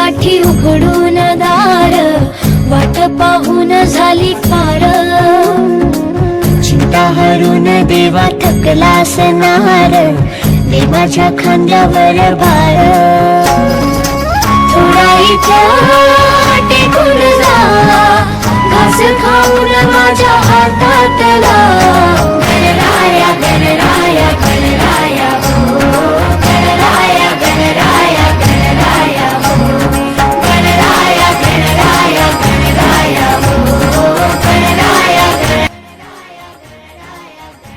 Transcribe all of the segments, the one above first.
गाठी उघडून दार, वाट पाहून झाली फार. चिंता हरून देवा थकला सनार, दे माझ्या खांद्यावर भार. थोडाईचा टेकून जा, घास खाऊन माझ्या हातातला. गणराया गणराया गणराया हो, गणराया गणराया गणराया हो, गणराया गणराया गणराया हो, गणराया गणराया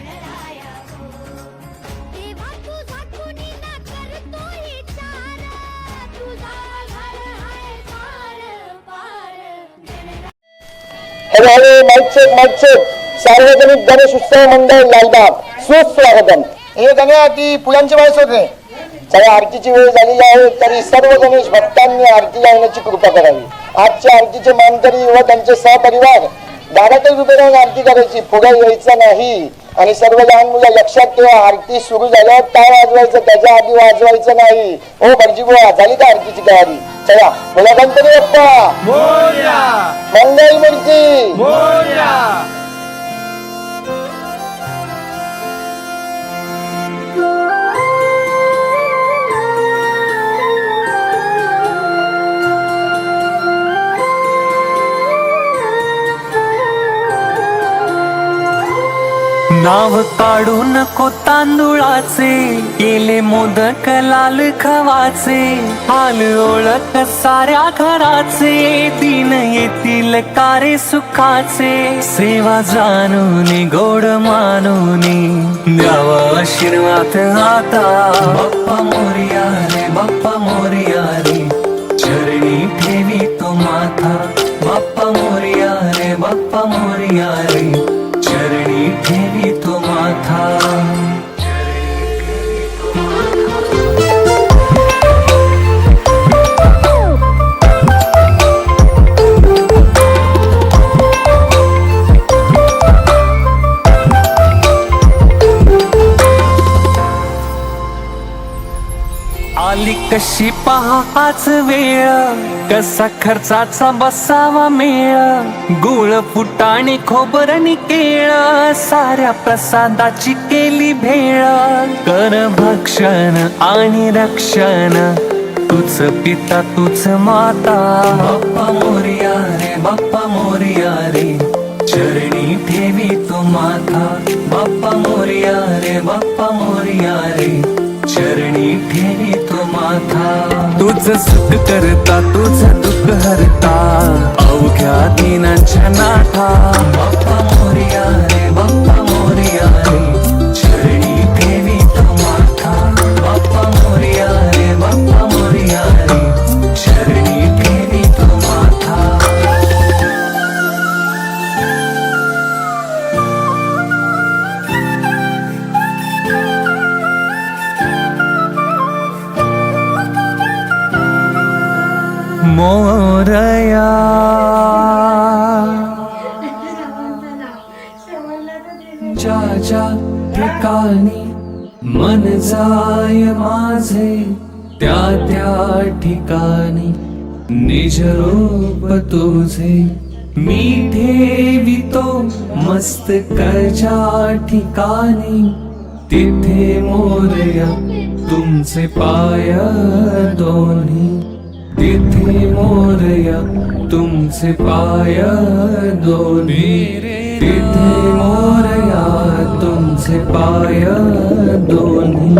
गणराया हो. देवा तुझा कुणीला करतोय चार, तुझा घर आहे पार पार. Hello mic check. सार्वजनिक गणेश उत्सव मंडळ लालबाग सुस्वागतम. हे गण्या ती फुलांची माळस होते. चला आरतीची वेळ झालेली आहे, तरी सर्व गणेश भक्तांनी आरतीला येण्याची कृपा करावी. आजच्या आरतीचे मानकरी व त्यांचे सहपरिवार दारातच उभे राहून आरती करायची, पुढे यायचं नाही. आणि सर्व लहान मुलं लक्षात ठेवा, आरती सुरू झाल्यावर टाळ वाजवायचं, त्याच्या आधी वाजवायचं नाही. हो भटजी बुवा, झाली का आरतीची तयारी? चला बोला गणपती बाप्पा मोरया, मंगल मूर्ती मोरया. नाव काढू नको तांदुळाचे, केले मोदक लाल खवाचे. हाल ओळख साऱ्या घराचे, दिन येतील कारे सुखाचे. सेवा जाणून गोड मानून, द्यावा आशीर्वाद आता. बाप्पा मोरया रे, बाप्पा मोरया रे, चरणी ठेवी तो माथा. बाप्पा मोरया रे, बाप्पा मोरया रे, चरणी ठेवी तो माथा. आली कशी पहा आज वेळ, कसा खर्चाचा बसावा मेळ. गुळ फुटाणे खोबरणी केळ, साऱ्या प्रसादाची केली भेळ. कर भक्षण आणि रक्षण, तुझ पिता तुझ माता. बाप्पा मोरया रे, बाप्पा मोरया रे, चरणी ठेवी तो माथा. बाप्पा मोरया रे, बाप्पा मोरया रे, चरणी ठेवी तो माथा. तुझ सुख करता, तुझ दुःख हरता, अवघ्या दिनाच्या नाथा. बाप्पा मोरया रे, बाप्पा मोरया रे, चरणी ठेवी तो माथा. बाप्पा मोरया रे, बाप्पा मोरया रे, चरणी ठेवी तो माथा. मोरया ज्या ज्या ठिकाणी मन जाय माझे, त्या त्या ठिकाणी निज रूप तुझे. मी ठेवितो मस्तकाच्या ठिकाणी, तिथे मोरया तुमचे पाय दोन्ही. तिथे मोरया तुमचे पाय दोन्ही. तिथे मोरया तुमचे पाय दोन्ही.